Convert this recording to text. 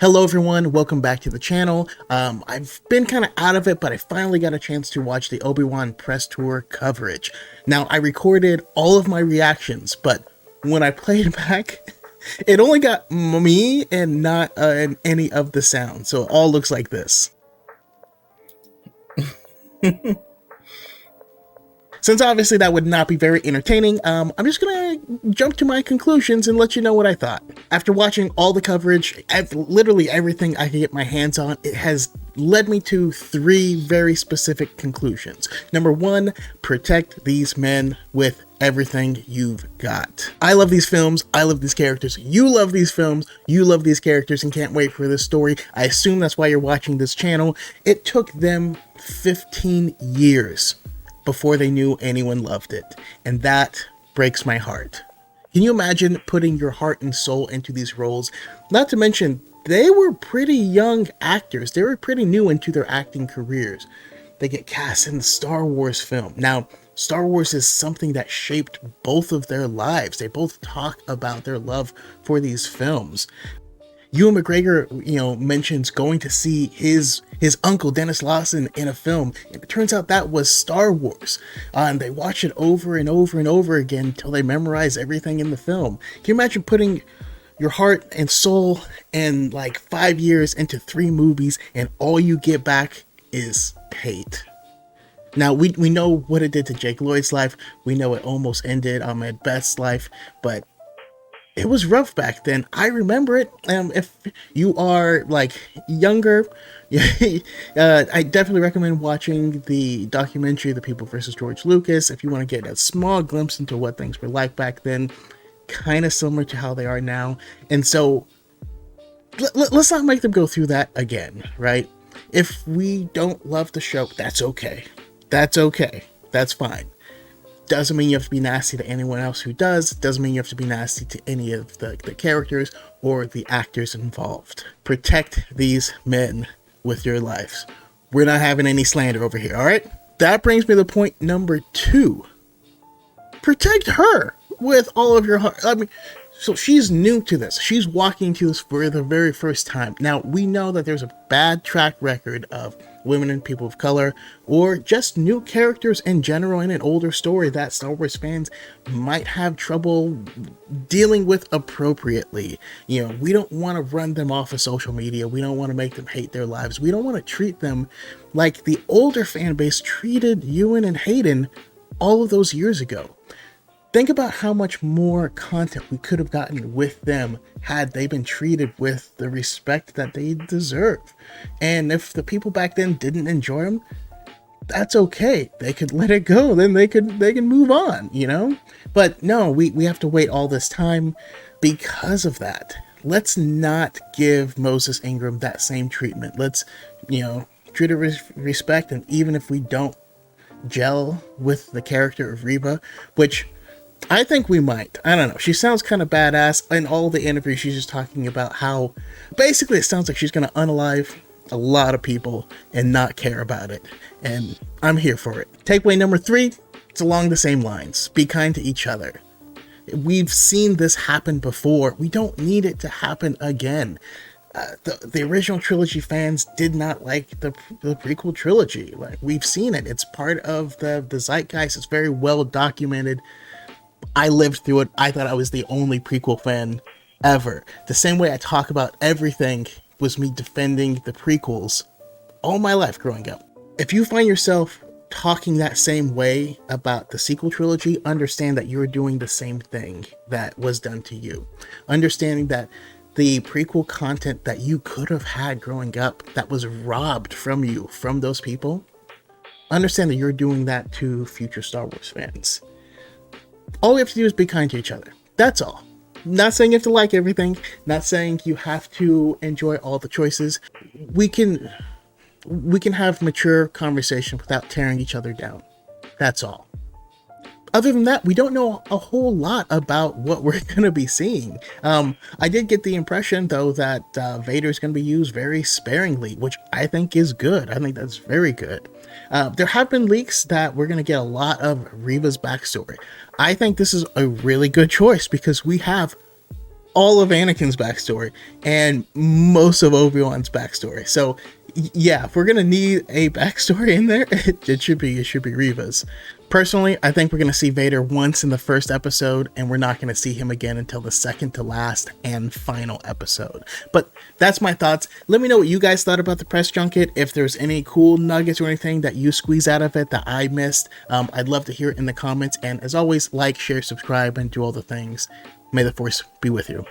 Hello everyone, welcome back to the channel. I've been kind of out of it, but I finally got a chance to watch the Obi-Wan press tour coverage. Now, I recorded all of my reactions, but when I played back, it only got me and not any of the sound, so it all looks like this. Since obviously that would not be very entertaining, I'm just gonna jump to my conclusions and let you know what I thought. After watching all the coverage, literally everything I could get my hands on, it has led me to three very specific conclusions. Number one, protect these men with everything you've got. I love these films, I love these characters, you love these films, you love these characters and can't wait for this story. I assume that's why you're watching this channel. It took them 15 years before they knew anyone loved it, and that breaks my heart. Can you imagine putting your heart and soul into these roles? Not to mention, they were pretty young actors. They were pretty new into their acting careers. They get cast in the Star Wars film. Now, Star Wars is something that shaped both of their lives. They both talk about their love for these films. Ewan McGregor, mentions going to see his uncle Dennis Lawson in a film, and it turns out that was Star Wars. And they watch it over and over and over again until they memorize everything in the film. Can you imagine putting your heart and soul and like 5 years into 3 movies, and all you get back is hate? Now, we know what it did to Jake Lloyd's life. We know it almost ended Ahmed Best's life, but it was rough back then. I remember it. If you are like younger, I definitely recommend watching the documentary, The People vs. George Lucas, if you want to get a small glimpse into what things were like back then, kind of similar to how they are now. And so let's not make them go through that again, right? If we don't love the show, that's okay. That's okay. That's fine. Doesn't mean you have to be nasty to anyone else who does. Doesn't mean you have to be nasty to any of the characters or the actors involved. Protect these men with your lives. We're not having any slander over here, all right? That brings me to point number 2. Protect her with all of your heart. I mean, so she's new to this. She's walking to this for the very first time. Now, we know that there's a bad track record of women and people of color, or just new characters in general in an older story that Star Wars fans might have trouble dealing with appropriately. We don't want to run them off of social media. We don't want to make them hate their lives. We don't want to treat them like the older fan base treated Ewan and Hayden all of those years ago. Think about how much more content we could have gotten with them had they been treated with the respect that they deserve. And if the people back then didn't enjoy them, that's okay. They could let it go. Then they can move on, But no, we have to wait all this time because of that. Let's not give Moses Ingram that same treatment. Let's, treat her with respect. And even if we don't gel with the character of Reva, which I think we might. I don't know. She sounds kind of badass. In all the interviews, she's just talking about how basically it sounds like she's going to unalive a lot of people and not care about it. And I'm here for it. Takeaway number 3, it's along the same lines. Be kind to each other. We've seen this happen before. We don't need it to happen again. The original trilogy fans did not like the prequel trilogy. Like, we've seen it. It's part of the zeitgeist. It's very well documented. I lived through it. I thought I was the only prequel fan ever. The same way I talk about everything was me defending the prequels all my life growing up. If you find yourself talking that same way about the sequel trilogy, understand that you're doing the same thing that was done to you. Understanding that the prequel content that you could have had growing up that was robbed from you, from those people, understand that you're doing that to future Star Wars fans. All we have to do is be kind to each other. That's all. Not saying you have to like everything. Not saying you have to enjoy all the choices. We can have mature conversation without tearing each other down. That's all. Other than that, we don't know a whole lot about what we're going to be seeing. I did get the impression, though, that Vader is going to be used very sparingly, which I think is good. I think that's very good. There have been leaks that we're going to get a lot of Reva's backstory. I think this is a really good choice because we have all of Anakin's backstory and most of Obi-Wan's backstory. So yeah, if we're gonna need a backstory in there, it should be Reva's. Personally, I think we're gonna see Vader once in the first episode, and we're not gonna see him again until the second to last and final episode. But that's my thoughts. Let me know what you guys thought about the press junket. If there's any cool nuggets or anything that you squeeze out of it that I missed, I'd love to hear it in the comments. And as always, like, share, subscribe, and do all the things. May the Force be with you.